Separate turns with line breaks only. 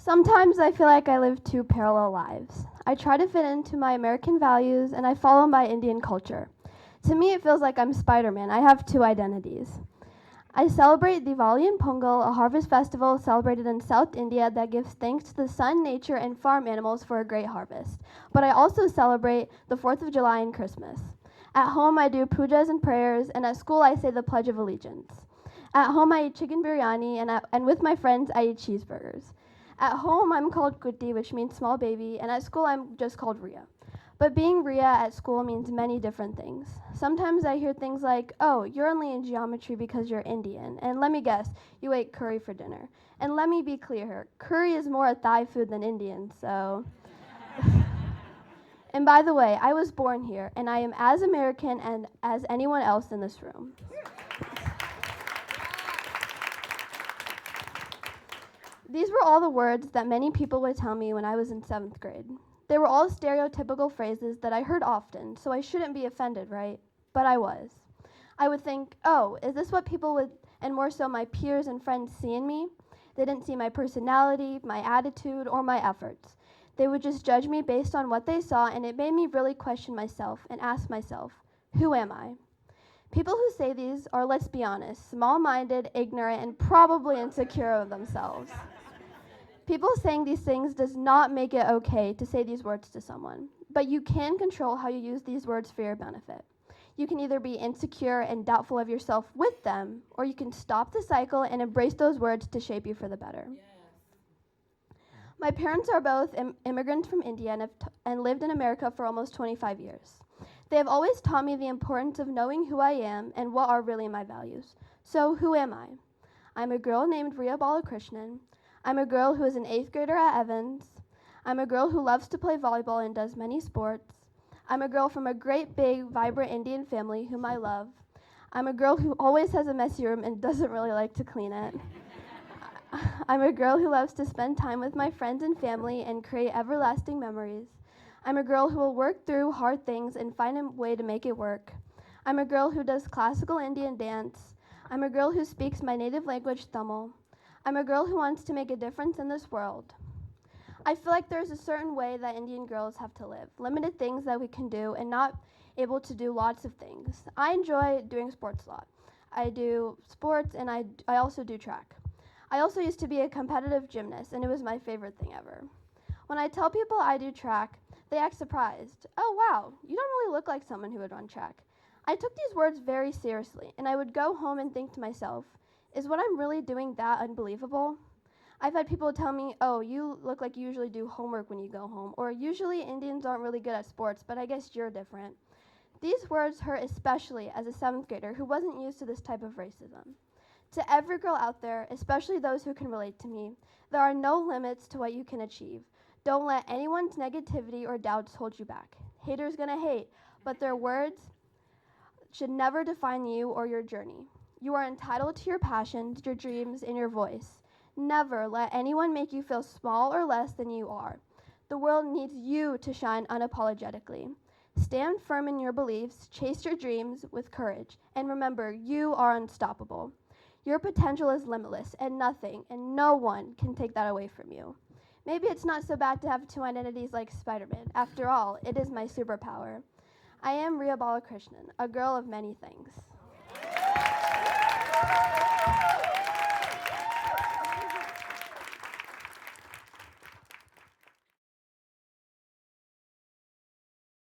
Sometimes I feel like I live two parallel lives. I try to fit into my American values and I follow my Indian culture. To me, it feels like I'm Spider-Man. I have two identities. I celebrate Diwali and Pongal, a harvest festival celebrated in South India that gives thanks to the sun, nature, and farm animals for a great harvest. But I also celebrate the 4th of July and Christmas. At home, I do pujas and prayers, and at school, I say the Pledge of Allegiance. At home, I eat chicken biryani, and with my friends, I eat cheeseburgers. At home, I'm called Kuti, which means small baby, and at school, I'm just called Rhea. But being Rhea at school means many different things. Sometimes I hear things like, oh, you're only in geometry because you're Indian, and let me guess, you ate curry for dinner. And let me be clear here, curry is more a Thai food than Indian, so. And by the way, I was born here, and I am as American and as anyone else in this room. These were all the words that many people would tell me when I was in 7th grade. They were all stereotypical phrases that I heard often, so I shouldn't be offended, right? But I was. I would think, oh, is this what people would, and more so my peers and friends, see in me? They didn't see my personality, my attitude, or my efforts. They would just judge me based on what they saw, and it made me really question myself and ask myself, who am I? People who say these are, let's be honest, small-minded, ignorant, and probably insecure of themselves. People saying these things does not make it okay to say these words to someone, but you can control how you use these words for your benefit. You can either be insecure and doubtful of yourself with them, or you can stop the cycle and embrace those words to shape you for the better. Yes. My parents are both immigrants from India and lived in America for almost 25 years. They have always taught me the importance of knowing who I am and what are really my values. So who am I? I'm a girl named Rhea Balakrishnan. I'm a girl who is an 8th grader at Evans. I'm a girl who loves to play volleyball and does many sports. I'm a girl from a great, big, vibrant Indian family whom I love. I'm a girl who always has a messy room and doesn't really like to clean it. I'm a girl who loves to spend time with my friends and family and create everlasting memories. I'm a girl who will work through hard things and find a way to make it work. I'm a girl who does classical Indian dance. I'm a girl who speaks my native language, Tamil. I'm a girl who wants to make a difference in this world. I feel like there's a certain way that Indian girls have to live, limited things that we can do and not able to do lots of things. I enjoy doing sports a lot. I do sports and I also do track. I also used to be a competitive gymnast and it was my favorite thing ever. When I tell people I do track, they act surprised. Oh wow, you don't really look like someone who would run track. I took these words very seriously and I would go home and think to myself, is what I'm really doing that unbelievable? I've had people tell me, oh, you look like you usually do homework when you go home, or usually Indians aren't really good at sports, but I guess you're different. These words hurt especially as a 7th grader who wasn't used to this type of racism. To every girl out there, especially those who can relate to me, there are no limits to what you can achieve. Don't let anyone's negativity or doubts hold you back. Haters gonna hate, but their words should never define you or your journey. You are entitled to your passions, your dreams, and your voice. Never let anyone make you feel small or less than you are. The world needs you to shine unapologetically. Stand firm in your beliefs, chase your dreams with courage, and remember, you are unstoppable. Your potential is limitless, and nothing and no one can take that away from you. Maybe it's not so bad to have two identities like Spider-Man. After all, it is my superpower. I am Rhea Balakrishnan, a girl of many things.